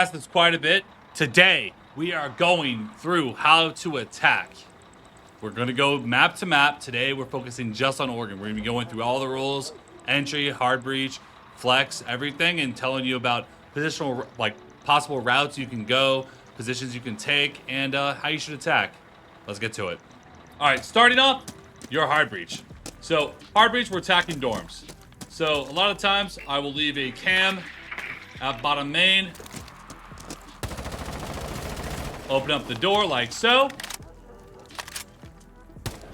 This quite a bit. Today, we are going through how to attack. We're going to go map to map. Today, we're focusing just on Oregon. We're going to be going through all the rules, entry, hard breach, flex, everything, and telling you about positional, like possible routes you can go, positions you can take, and how you should attack. Let's get to it. All right, starting off, your hard breach. So, hard breach, we're attacking dorms. So, a lot of times, I will leave a cam at bottom main. Open up the door like so.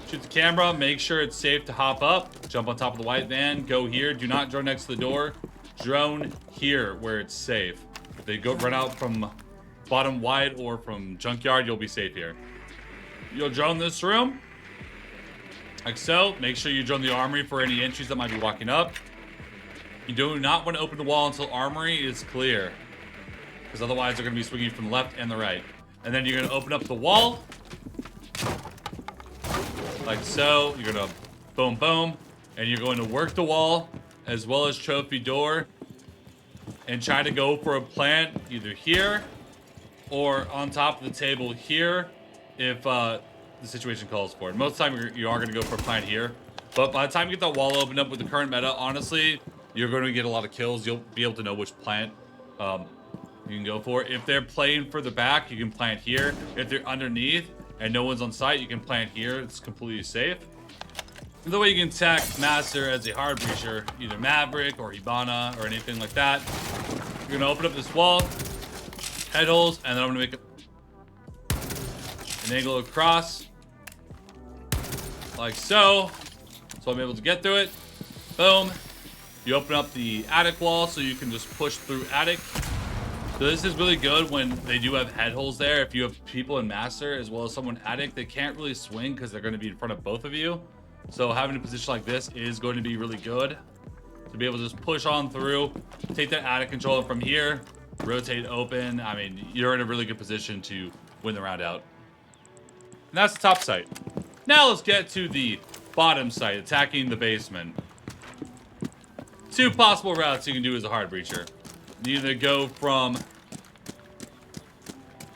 Shoot the camera. Make sure it's safe to hop up. Jump on top of the white van. Go here. Do not drone next to the door. Drone here where it's safe. If they go run out from bottom white or from junkyard, you'll be safe here. You'll drone this room. Like so. Make sure you drone the armory for any entries that might be walking up. You do not want to open the wall until armory is clear, because otherwise they're going to be swinging from the left and the right. And then you're going to open up the wall. Like so. You're going to boom, boom. And you're going to work the wall as well as trophy door. And try to go for a plant either here or on top of the table here if the situation calls for it. Most of the time you are going to go for a plant here. But by the time you get that wall opened up with the current meta, honestly, you're going to get a lot of kills. You'll be able to know which plant you can go for. If they're playing further back, you can plant here. If they're underneath and no one's on site, you can plant here. It's completely safe. The way you can attack Master as a hard breacher, either Maverick or Hibana or anything like that. You're going to open up this wall, head holes, and then I'm going to make an angle across like so. So I'm able to get through it. Boom. You open up the attic wall so you can just push through attic. So this is really good when they do have head holes there. If you have people in Master as well as someone attic, they can't really swing because they're going to be in front of both of you. So having a position like this is going to be really good to be able to just push on through, take that attic control from here, rotate open. I mean, you're in a really good position to win the round out. And that's the top site. Now let's get to the bottom site, attacking the basement. Two possible routes you can do as a hard breacher. You either go from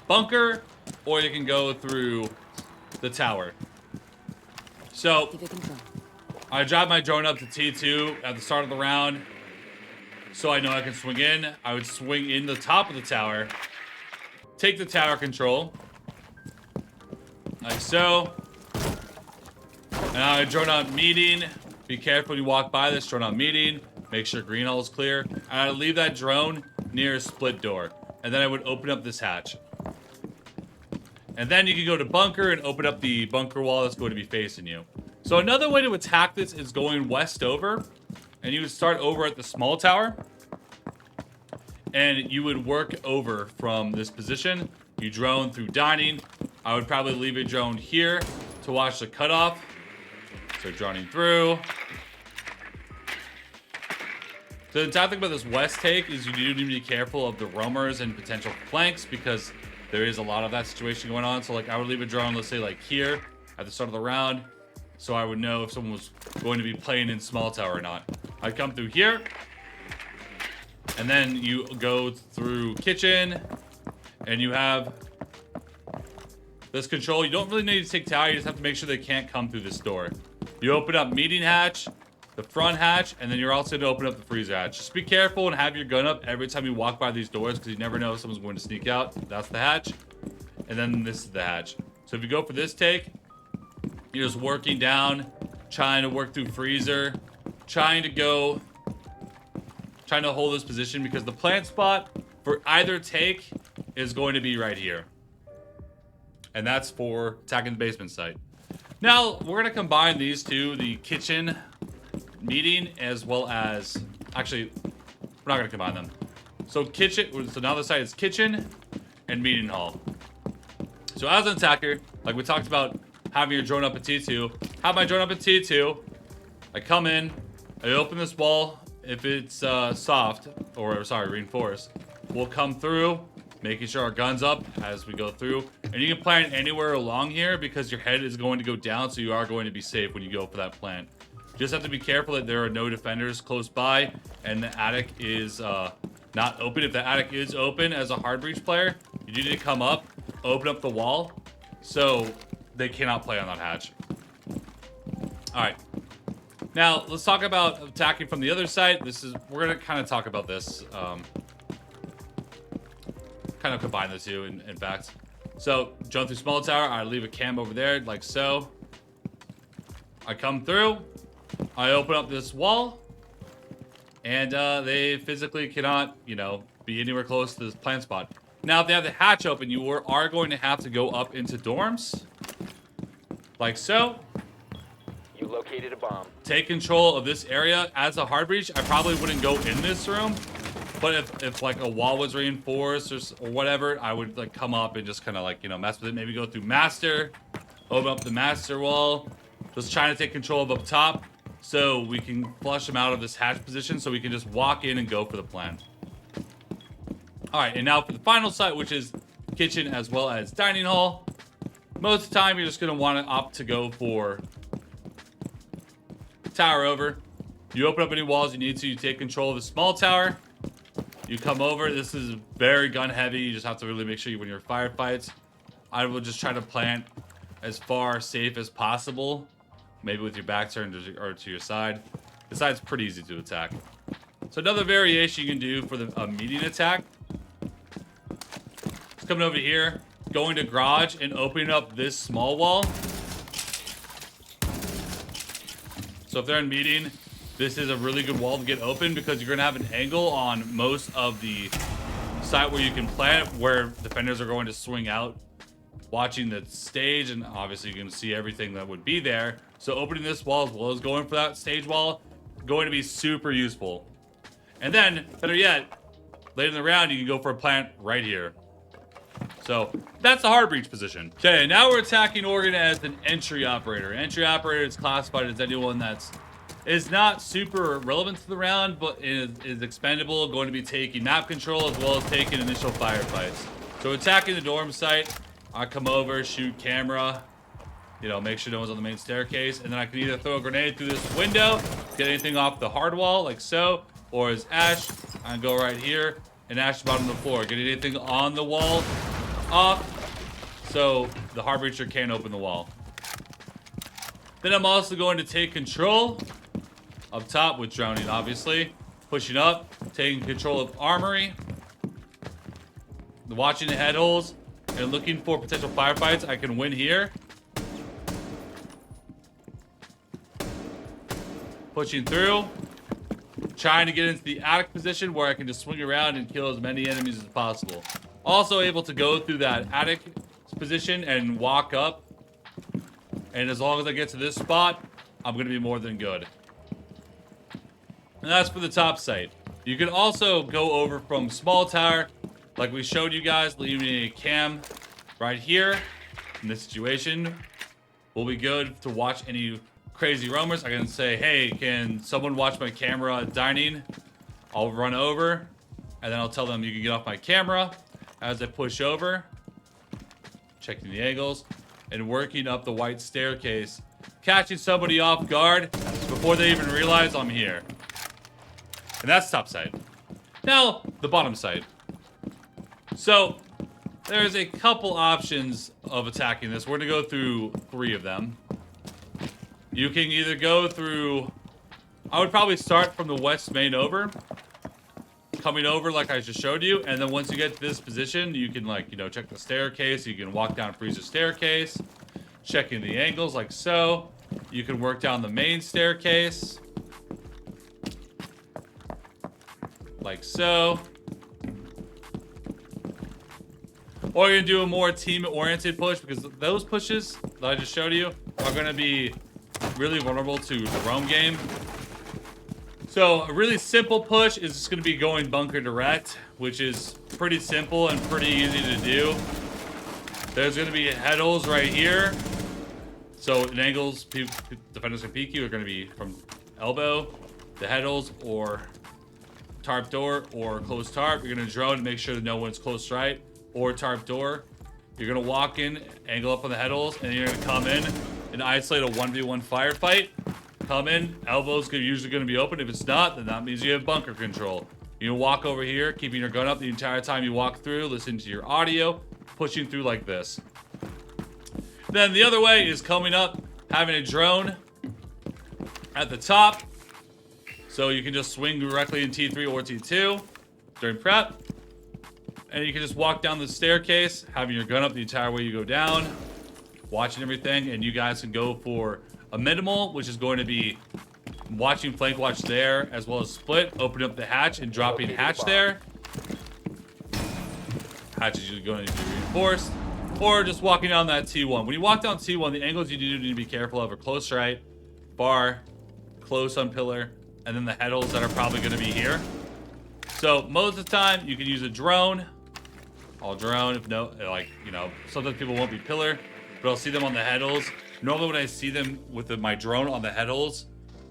bunker or you can go through the tower. So I drive my drone up to T2 at the start of the round so I know I can swing in. I would swing in the top of the tower, take the tower control like so, and I would drone out meeting. Be careful when you walk by this, drone out meeting. Make sure green hull is clear. And I would leave that drone near a split door. And then I would open up this hatch. And then you can go to bunker and open up the bunker wall that's going to be facing you. So another way to attack this is going west over. And you would start over at the small tower. And you would work over from this position. You drone through dining. I would probably leave a drone here to watch the cutoff. So droning through. So the entire thing about this west take is you do need to be careful of the roamers and potential flanks because there is a lot of that situation going on. So like I would leave a drone, let's say like here at the start of the round. So I would know if someone was going to be playing in small tower or not. I'd come through here. And then you go through kitchen. And you have this control. You don't really need to take tower. You just have to make sure they can't come through this door. You open up meeting hatch, the front hatch, and then you're also going to open up the freezer hatch. Just be careful and have your gun up every time you walk by these doors because you never know if someone's going to sneak out. That's the hatch. And then this is the hatch. So if you go for this take, you're just working down, trying to work through freezer, trying to hold this position because the plant spot for either take is going to be right here. And that's for attacking the basement site. Now, we're going to combine these two, the kitchen meeting as well as... Actually, we're not going to combine them. So now the site is kitchen and meeting hall. So as an attacker, like we talked about having your drone up at T2, have my drone up at T2. I come in, I open this wall. If it's soft, or sorry, reinforced, we'll come through, making sure our gun's up as we go through. And you can plant anywhere along here because your head is going to go down, so you are going to be safe when you go for that plant. Just have to be careful that there are no defenders close by, and the attic is not open. If the attic is open as a hard breach player, you need to come up, open up the wall, so they cannot play on that hatch. All right. Now, let's talk about attacking from the other side. We're going to kind of talk about this. Kind of combine the two, in fact. So, jump through small tower. I leave a cam over there, like so. I come through. I open up this wall. And they physically cannot, you know, be anywhere close to this plant spot. Now, if they have the hatch open, you are going to have to go up into dorms. Like so. You located a bomb. Take control of this area. As a hard breach, I probably wouldn't go in this room. But if like a wall was reinforced or whatever, I would like come up and just kind of like, you know, mess with it. Maybe go through master, open up the master wall. Just trying to take control of up top so we can flush them out of this hatch position so we can just walk in and go for the plan. All right, and now for the final site, which is kitchen as well as dining hall. Most of the time, you're just going to want to opt to go for tower over. You open up any walls you need to. You take control of the small tower. You come over. This is very gun heavy. You just have to really make sure you win your firefights. I will just try to plant as far safe as possible. Maybe with your back turned or to your side. The side's pretty easy to attack. So another variation you can do for the median attack. It's coming over here, going to garage and opening up this small wall. So if they're in meeting, this is a really good wall to get open because you're going to have an angle on most of the site where you can plant, where defenders are going to swing out, watching the stage, and obviously you can see everything that would be there. So opening this wall as well as going for that stage wall, going to be super useful. And then, better yet, later in the round, you can go for a plant right here. So that's the hard breach position. Okay, now we're attacking Oregon as an entry operator. Entry operator is classified as anyone is not super relevant to the round, but is expendable, going to be taking map control as well as taking initial firefights. So attacking the dorm site, I come over, shoot camera, you know, make sure no one's on the main staircase, and then I can either throw a grenade through this window, get anything off the hard wall, like so, or as Ash, I can go right here, and Ash bottom of the floor, get anything on the wall off, so the hard breacher can't open the wall. Then I'm also going to take control up top with drowning, obviously. Pushing up, taking control of armory. Watching the head holes and looking for potential firefights I can win here. Pushing through. Trying to get into the attic position where I can just swing around and kill as many enemies as possible. Also able to go through that attic position and walk up. And as long as I get to this spot, I'm going to be more than good. And that's for the top site. You can also go over from small tower, like we showed you guys, leaving a cam right here. In this situation, will be good to watch any crazy roamers. I can say, hey, can someone watch my camera dining? I'll run over, and then I'll tell them you can get off my camera. As I push over, checking the angles, and working up the white staircase, catching somebody off guard before they even realize I'm here. And that's top side. Now, the bottom side. So, there's a couple options of attacking this. We're going to go through 3 of them. You can either go through... I would probably start from the west main over. Coming over like I just showed you. And then once you get to this position, you can, like, you know, check the staircase. You can walk down Freezer staircase. Checking the angles like so. You can work down the main staircase. Like so. Or you're going to do a more team-oriented push, because those pushes that I just showed you are going to be really vulnerable to the roam game. So a really simple push is just going to be going bunker direct, which is pretty simple and pretty easy to do. There's going to be head holes right here. So in angles, defenders can peek you are going to be from elbow, the head holes, or tarp door, or closed tarp. You're going to drone to make sure that no one's close right, or tarp door. You're going to walk in, angle up on the head holes, and you're going to come in and isolate a 1v1 firefight. Come in, elbow's usually going to be open. If it's not, then that means you have bunker control. You walk over here, keeping your gun up the entire time you walk through, listen to your audio, pushing through like this. Then the other way is coming up, having a drone at the top. So you can just swing directly in T3 or T2 during prep. And you can just walk down the staircase, having your gun up the entire way you go down, watching everything. And you guys can go for a minimal, which is going to be watching flank watch there, as well as split, open up the hatch and dropping hatch there. Hatch is usually going to be reinforced. Or just walking down that T1. When you walk down T1, the angles you do need to be careful of are close right, bar, close on pillar, and then the head holes that are probably going to be here. So most of the time, you can use a drone. I'll drone if no, like, you know, sometimes people won't be pillar, but I'll see them on the head holes. Normally when I see them with my drone on the head holes,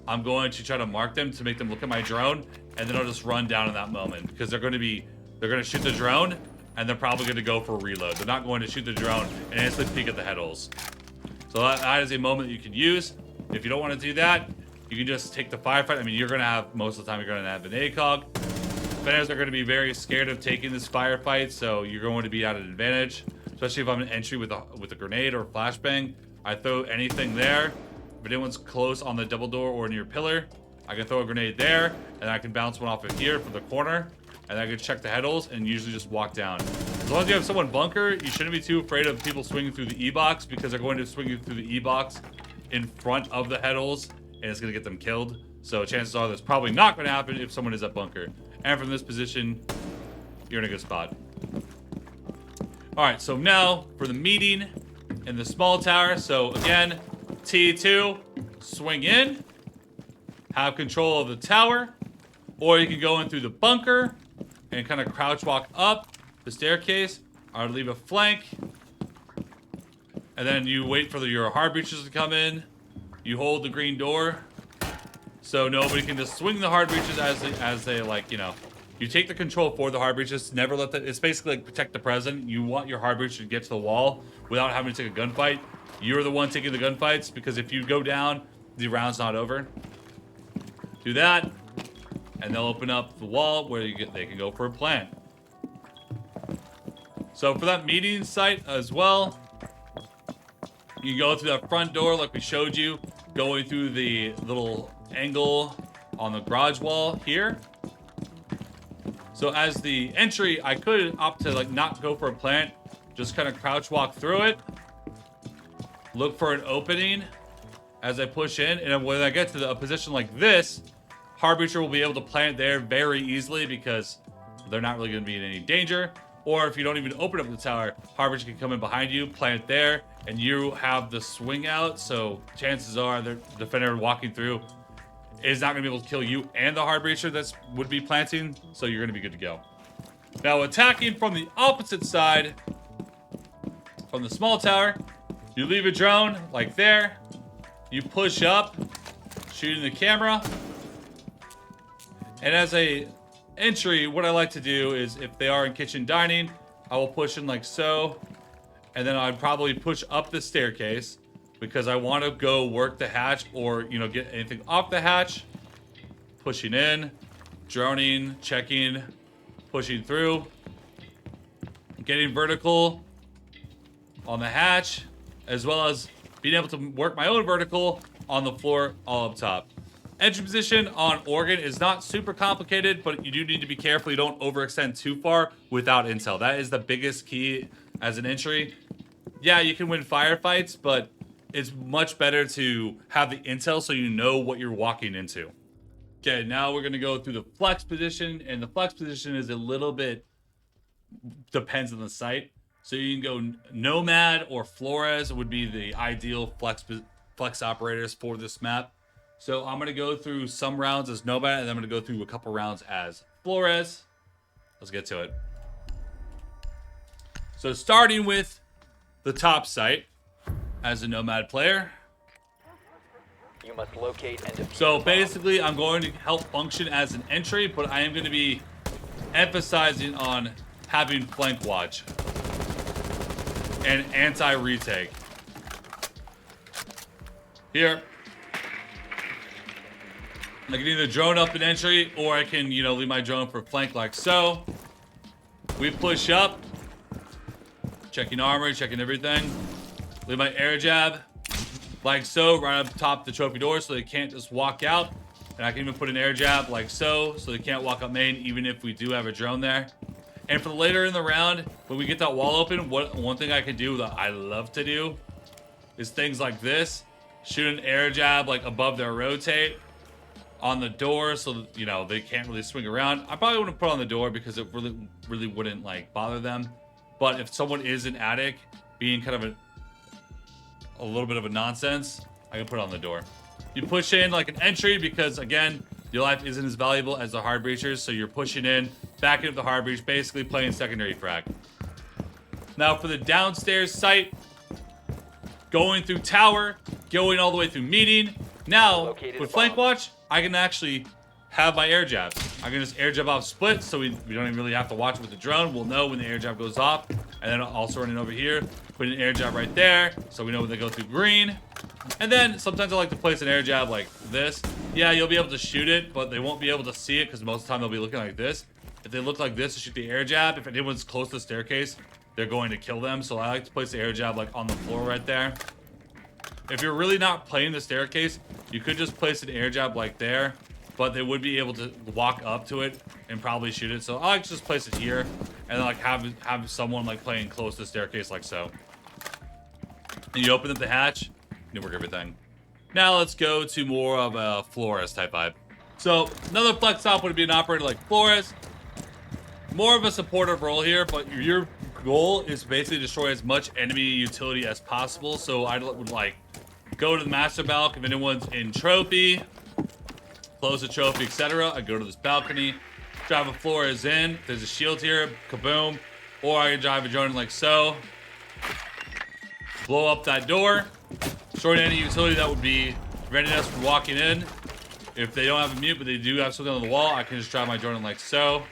I'm going to try to mark them to make them look at my drone, and then I'll just run down in that moment because they're going to shoot the drone, and they're probably going to go for a reload. They're not going to shoot the drone and instantly peek at the head holes. So that is a moment that you can use. If you don't want to do that, you can just take the firefight. I mean, you're going to have, most of the time, you're going to have an ACOG. Defenders are going to be very scared of taking this firefight, so you're going to be at an advantage. Especially if I'm an entry with a grenade or a flashbang. I throw anything there. If anyone's close on the double door or near pillar, I can throw a grenade there, and I can bounce one off of here from the corner. And I can check the head holes and usually just walk down. As long as you have someone bunker, you shouldn't be too afraid of people swinging through the E-box because they're going to swing you through the E-box in front of the head holes, and it's going to get them killed. So chances are that's probably not going to happen if someone is at bunker. And from this position, you're in a good spot. All right, so now for the meeting in the small tower. So again, T2, swing in, have control of the tower, or you can go in through the bunker and kind of crouch walk up the staircase, or leave a flank. And then you wait for your hard breaches to come in. You hold the green door, so nobody can just swing the hard breaches as they like, you know. You take the control for the hard breaches. Never let it's basically like protect the president. You want your hard breach to get to the wall without having to take a gunfight. You're the one taking the gunfights because if you go down, the round's not over. Do that. And they'll open up the wall where they can go for a plant. So for that meeting site as well, you go through that front door like we showed you, going through the little angle on the garage wall here. So as the entry, I could opt to like not go for a plant, just kind of crouch walk through it, look for an opening as I push in, and when I get to a position like this, Harbreacher will be able to plant there very easily because they're not really going to be in any danger. Or if you don't even open up the tower, Harbreacher can come in behind you, plant there, and you have the swing out. So chances are the defender walking through is not going to be able to kill you and the Harbreacher that would be planting. So you're going to be good to go. Now attacking from the opposite side, from the small tower, you leave a drone like there. You push up, shooting the camera. And as a entry, what I like to do is if they are in kitchen dining, I will push in like so. And then I'd probably push up the staircase because I want to go work the hatch or, you know, get anything off the hatch. Pushing in, droning, checking, pushing through, getting vertical on the hatch, as well as being able to work my own vertical on the floor all up top. Entry position on Oregon is not super complicated, but you do need to be careful you don't overextend too far without intel. That is the biggest key as an entry. Yeah, you can win firefights, but it's much better to have the intel so you know what you're walking into. Okay, now we're going to go through the flex position, and the flex position is a little bit depends on the site. So you can go Nomad or Flores would be the ideal flex operators for this map. So I'm going to go through some rounds as Nomad, and then I'm going to go through a couple rounds as Flores. Let's get to it. So starting with the top site as a Nomad player. You must locate and defuse So the bomb. basically, I'm going to help function as an entry, but I am going to be emphasizing on having flank watch and anti-retake. Here. I can either drone up an entry, or I can, you know, leave my drone for flank like so. We push up. Checking armor, checking everything. Leave my air jab like so, right up top the trophy door so they can't just walk out. And I can even put an air jab like so they can't walk up main even if we do have a drone there. And for later in the round, when we get that wall open, one thing I can do that I love to do is things like this. Shoot an air jab like above their rotate on the door so that, you know, they can't really swing around. I probably wouldn't put on the door because it really wouldn't like bother them. But if someone is an attic being kind of a little bit of a nonsense, I can put it on the door. You push in like an entry because, again, your life isn't as valuable as the hard breachers, so you're pushing in, backing up the hard breach, basically playing secondary frag. Now for the downstairs site, going through tower, going all the way through meeting. Now, with flank watch, I can actually have my air jabs. I can just air jab off split, so we don't even really have to watch it with the drone. We'll know when the air jab goes off. And then also running over here, put an air jab right there, so we know when they go through green. And then sometimes I like to place an air jab like this. Yeah, you'll be able to shoot it, but they won't be able to see it because most of the time they'll be looking like this. If they look like this to shoot the air jab, if anyone's close to the staircase, they're going to kill them. So I like to place the air jab like on the floor right there. If you're really not playing the staircase, you could just place an air jab like there, but they would be able to walk up to it and probably shoot it. So I like to just place it here and then like have someone like playing close to the staircase like so. And you open up the hatch, you work everything. Now let's go to more of a Flores type vibe. So another flex op would be an operator like Flores. More of a supportive role here, but your goal is basically destroy as much enemy utility as possible. So I would like go to the master balcony if anyone's in trophy, close the trophy, etc. I go to this balcony, drive a Flores in. There's a shield here, kaboom. Or I can drive a drone in like so. Blow up that door. Destroy any utility that would be preventing us from walking in. If they don't have a mute, but they do have something on the wall, I can just drive my drone in like so.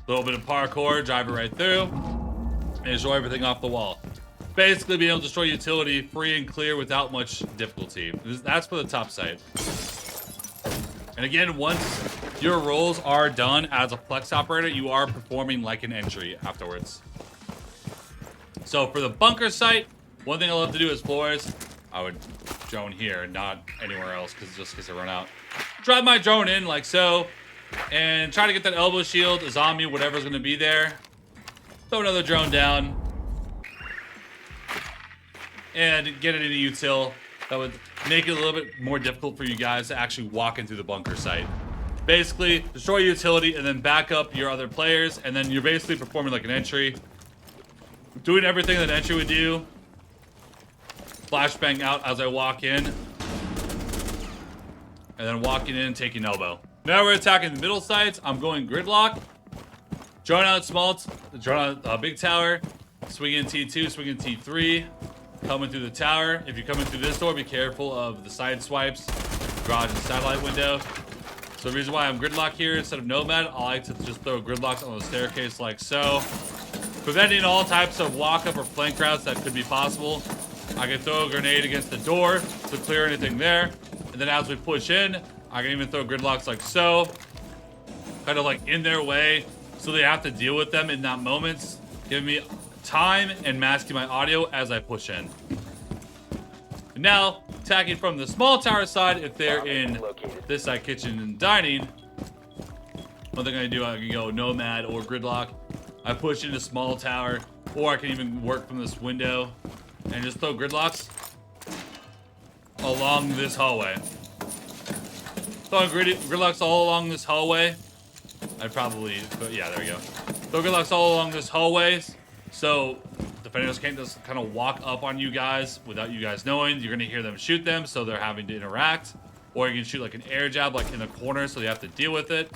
A little bit of parkour, drive it right through, and destroy everything off the wall. Basically being able to destroy utility free and clear without much difficulty. That's for the top site. And again, once your roles are done as a flex operator, you are performing like an entry afterwards. So for the bunker site, one thing I love to do is Flores. I would drone here, not anywhere else, just because I run out. Drive my drone in like so. And try to get that elbow shield, a zombie, whatever's going to be there. Throw another drone down. And get it into util. That would make it a little bit more difficult for you guys to actually walk into the bunker site. Basically, destroy utility and then back up your other players. And then you're basically performing like an entry. Doing everything that an entry would do. Flashbang out as I walk in. And then walking in and taking elbow. Now we're attacking the middle sites. I'm going gridlock. Drone out drone out big tower. Swing in T2, swing in T3. Coming through the tower. If you're coming through this door, be careful of the side swipes. Garage and satellite window. So the reason why I'm gridlock here instead of nomad, I like to just throw gridlocks on the staircase like so. Preventing all types of walk up or flank routes that could be possible. I can throw a grenade against the door to clear anything there. And then as we push in, I can even throw gridlocks like so, kind of like in their way, so they have to deal with them in that moment, giving me time and masking my audio as I push in. Now, attacking from the small tower side, if they're in this side, kitchen and dining, one thing I do, I can go nomad or gridlock. I push into small tower, or I can even work from this window and just throw gridlocks along this hallway. Throwing gridlocks all along this hallway. I'd probably, but yeah, there we go. Throw gridlocks all along this hallway. So defenders can't just kind of walk up on you guys without you guys knowing. You're gonna hear them shoot them, so they're having to interact. Or you can shoot like an air jab like in the corner, so they have to deal with it.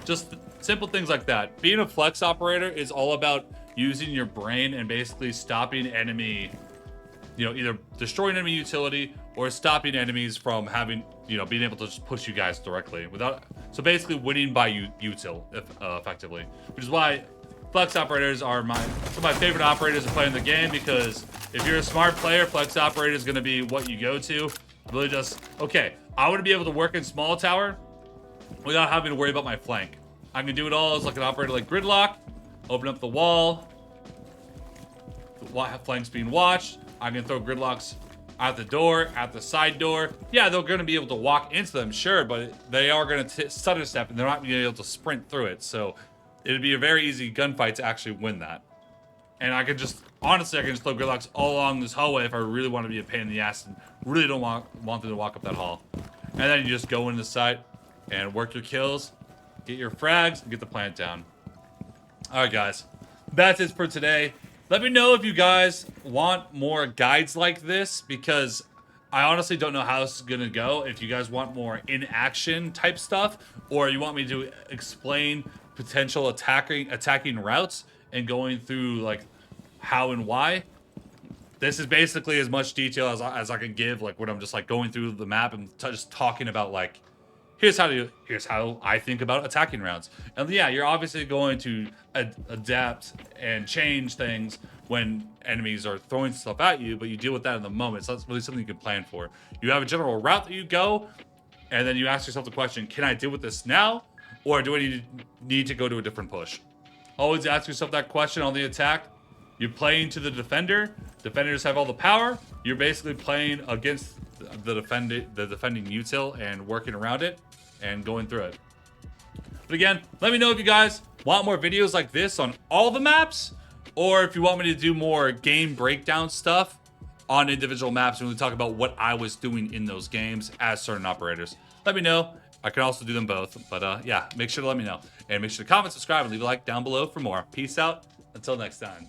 Just simple things like that. Being a flex operator is all about using your brain and basically stopping enemy, you know, either destroying enemy utility or stopping enemies from having, you know, being able to just push you guys directly without, so basically winning by util effectively, which is why flex operators are some of my favorite operators to play in the game, because if you're a smart player, flex operator is going to be what you go to. Really just, okay, I want to be able to work in small tower without having to worry about my flank. I can do it all as like an operator like Gridlock, open up the wall, the flank's being watched. I can throw Gridlocks at the door, at the side door. Yeah, they're going to be able to walk into them, sure, but they are going to stutter step, and they're not going to be able to sprint through it. So it'd be a very easy gunfight to actually win that. And I could just, honestly, I can just throw Gridlocks all along this hallway if I really want to be a pain in the ass and really don't want them to walk up that hall. And then you just go into the site and work your kills, get your frags, and get the plant down. All right, guys, that's it for today. Let me know if you guys want more guides like this, because I honestly don't know how this is going to go. If you guys want more in-action type stuff, or you want me to explain potential attacking routes and going through like how and why. This is basically as much detail as I can give, like when I'm just like going through the map and just talking about like, here's how I think about attacking rounds. And yeah, you're obviously going to adapt and change things when enemies are throwing stuff at you, but you deal with that in the moment. So that's really something you can plan for. You have a general route that you go, and then you ask yourself the question, can I deal with this now? Or do I need to go to a different push? Always ask yourself that question on the attack. You're playing to the defender. Defenders have all the power. You're basically playing against the defending util and working around it and going through it. But again, let me know if you guys want more videos like this on all the maps, or if you want me to do more game breakdown stuff on individual maps and really talk about what I was doing in those games as certain operators. Let me know. I can also do them both. But yeah, make sure to let me know. And make sure to comment, subscribe, and leave a like down below for more. Peace out. Until next time.